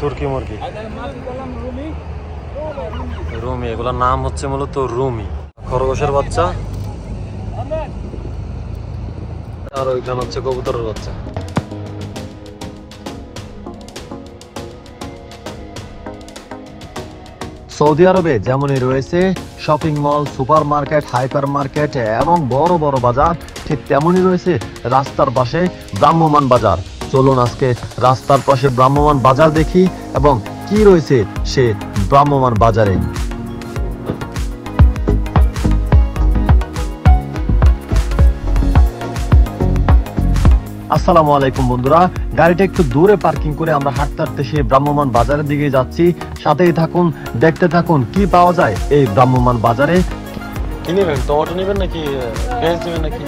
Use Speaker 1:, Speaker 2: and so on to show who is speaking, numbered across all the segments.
Speaker 1: তুর্কি মুরগি, রুমি। এগুলোর নাম হচ্ছে মূলত রুমি। খরগোশের বাচ্চা, আর ওইখানে হচ্ছে কবুতরের বাচ্চা। সৌদি আরবে যেমনই রয়েছে shopping mall, super market, hyper market এবং বড় বড় বাজার, ঠিক তেমনই রয়েছে রাস্তার পাশে ভ্রাম্যমাণ বাজার। চলুন আজকে রাস্তার পাশে ভ্রাম্যমাণ বাজার দেখি এবং কি রয়েছে সে ভ্রাম্যমাণ বাজারে। আসসালামু আলাইকুম বন্ধুরা, গাড়িটা একটু দূরে পার্কিং করে আমরা হাঁটতে হাঁটতে সেই ভ্রাম্যমাণ বাজারের দিকে যাচ্ছি। সাথেই থাকুন, দেখতে থাকুন কি পাওয়া যায় এই ভ্রাম্যমাণ বাজারে। কি নেবেন? টমেটো নেবেন নাকি পেঁয়াজ নেবেন নাকি?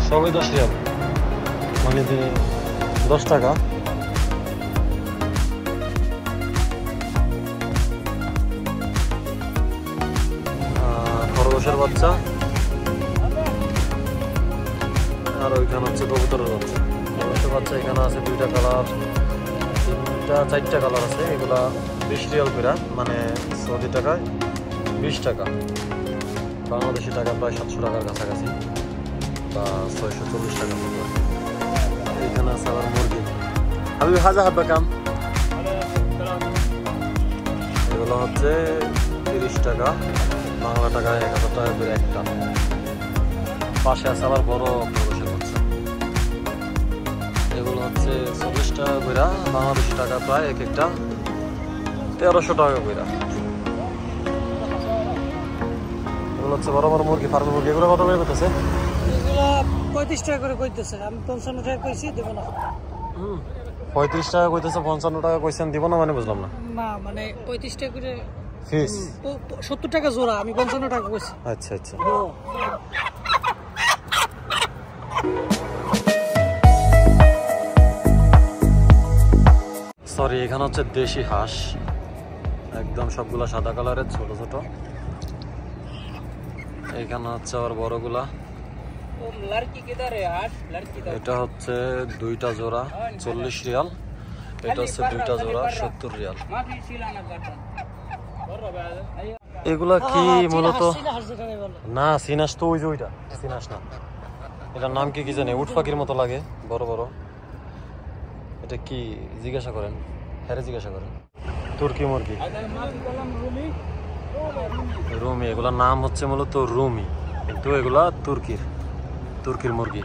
Speaker 1: সবই 10 রিয়াল, মানে 10 টাকা। খরগোশের বাচ্চা, আর ওইখানে হচ্ছে কবুতরের বাচ্চা। কবুতরের বাচ্চা এখানে আছে 2টা কালার, 3টা 4টা কালার আছে। এগুলা 20 রিয়াল করে, মানে সৌদি টাকায় 20 টাকা, বাংলাদেশি টাকা প্রায় 700 টাকার কাছাকাছি বা 640 টাকা মতো। এখানে আছে আবার মুরগি। আমি হাজার হাত কাম, এগুলো হচ্ছে 30 টাকা, বাংলা টাকায় 1000 টাকা করে একটা। পাশে আছে আবার বড় খরগোশের বাচ্চা, এগুলো হচ্ছে 40 টাকা করে, বাংলাদেশি টাকা প্রায় এক একটা 1300 টাকা করে। এগুলো হচ্ছে বড় বড় মুরগি, ফার্মের মুরগি। এগুলো কত করে করতেছে?
Speaker 2: এগুলো 35 টাকা করে কইতেছে, আমি 55 টাকা কইছি, দেব না।
Speaker 1: 35 টাকা কইতেছে, 55 টাকা কইছেন, দিব না মানে বুঝলাম না।
Speaker 2: না মানে 35 টাকা করে
Speaker 1: ফিস,
Speaker 2: 70 টাকা জোড়া, আমি 55 টাকা কইছি।
Speaker 1: আচ্ছা আচ্ছা। সরি, এখানে হচ্ছে দেশি হাঁস, একদম সবগুলা সাদা কালারের, ছোট ছোট। এখানে হচ্ছে আবার বড়গুলা, এটা হচ্ছে 2টা জোড়া 40 রিয়াল, এটা হচ্ছে 2টা জোড়া 70 রিয়াল। এগুলা কি মূলত? না, সিনাস তো ওই যে ওইটা সিনাস না, এটার নাম কি জানি, উট পাখির মতো লাগে, বড় বড়। এটা কি জিজ্ঞাসা করেন, হ্যাঁ জিজ্ঞাসা করেন। তুর্কি মুরগি, রুমি। এগুলার নাম হচ্ছে মূলত রুমি, কিন্তু এগুলা তুর্কির মুরগি।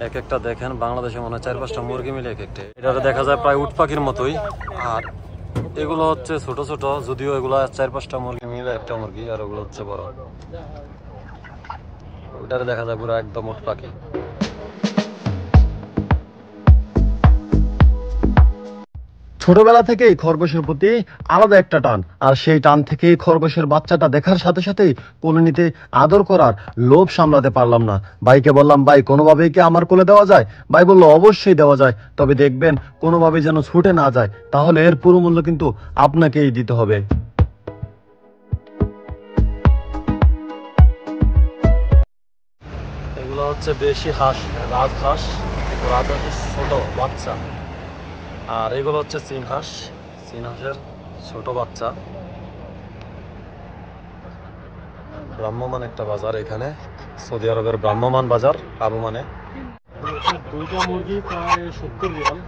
Speaker 1: এক একটা দেখেন, বাংলাদেশে মনে হয় 4-5টা মুরগি মিলে এক একটা। এটা দেখা যায় প্রায় উট পাখির মতোই। আর এগুলো হচ্ছে ছোট ছোট, যদিও এগুলা 4-5টা মুরগি মিলে একটা মুরগি, আর ওগুলো হচ্ছে বড়। ওটারে দেখা যায় পুরো একদম উট পাখি। ছোটবেলা থেকেই খরগোশের প্রতি আলাদা একটা টান, আর সেই টান থেকেই খরগোশের বাচ্চাটা দেখার সাথে সাথেই কোলে নিতে, আদর করার লোভ সামলাতে পারলাম না। ভাইকে বললাম, ভাই কোনোভাবেই কি আমার কোলে দেওয়া যায়? ভাই বললো অবশ্যই দেওয়া যায়, তবে দেখবেন কোনোভাবেই যেন ছুটে না যায়, তাহলে এর পুরো মূল্য কিন্তু আপনাকেই দিতে হবে। এগুলো হচ্ছে দেশি হাঁস, রাজহাঁস, রাজহাঁসের ছোট বাচ্চা। আর এগুলো হচ্ছে চীন হাঁসের ছোট বাচ্চা। ভ্রাম্যমাণ একটা বাজার এখানে, সৌদি আরবের ভ্রাম্যমাণ বাজার আবু মানে। 2টা মুরগি প্রায় 70 রিয়াল।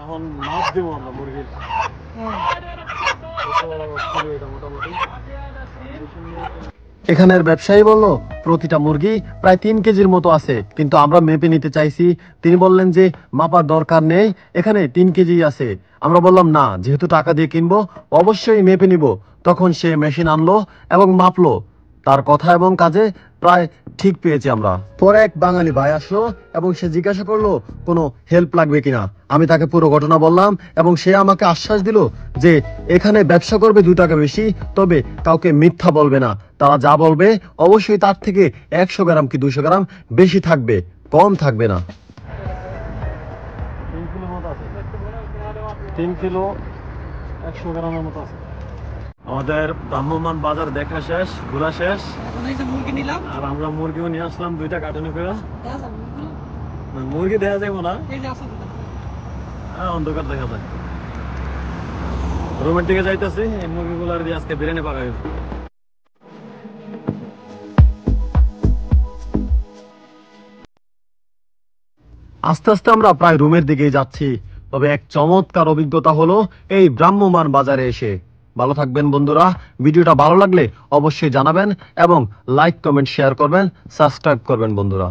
Speaker 1: এখন মাছ দেবো আমরা মুরগির, মোটামুটি। এখানের ব্যবসায়ী বললো প্রতিটা মুরগি প্রায় 3 কেজির মতো আছে, কিন্তু আমরা মেপে নিতে চাইছি। তিনি বললেন যে মাপার দরকার নেই, এখানে 3 কেজি আছে। আমরা বললাম না, যেহেতু টাকা দিয়ে কিনবো অবশ্যই মেপে নিব। তখন সে মেশিন আনলো এবং মাপলো, তার কথা এবং কাজে প্রায় ঠিক পেয়েছি আমরা। পরে এক বাঙালি ভাই আসলো এবং সে জিজ্ঞাসা করলো কোনো হেল্প লাগবে কিনা। আমি তাকে পুরো ঘটনা বললাম এবং সে আমাকে আশ্বাস দিল যে এখানে ব্যবসা করবে 2 টাকা বেশি, তবে কাউকে মিথ্যা বলবে না। তারা যা বলবে অবশ্যই তার থেকে 100 গ্রাম কি 200 গ্রাম বেশি থাকবে, কম থাকবে না। 3 কিলো 100 গ্রামের মতো আছে। আমাদের ভ্রাম্যমাণ বাজার দেখা শেষ, ঘোরা শেষ।
Speaker 2: এখন এই যে মুরগি নিলাম,
Speaker 1: আর আমরা মুরগিও নিয়ে আসলাম 2টা কার্টুনে করে। মুরগি দেখা যাবো না,
Speaker 2: এই যে আছে তো।
Speaker 1: অন্ধকার দেখা যায়। রুমের দিকে যাইতেছি, এই মুরগিগুলার দিয়ে আজকে বিরিয়ানি পাকাই। আস্তে আস্তে আমরা প্রায় রুমের দিকেই যাচ্ছি। তবে এক চমৎকার অভিজ্ঞতা হলো এই ভ্রাম্যমাণ বাজারে এসে। ভালো থাকবেন বন্ধুরা, ভিডিওটা ভালো লাগলে অবশ্যই জানাবেন এবং লাইক কমেন্ট শেয়ার করবেন, সাবস্ক্রাইব করবেন বন্ধুরা।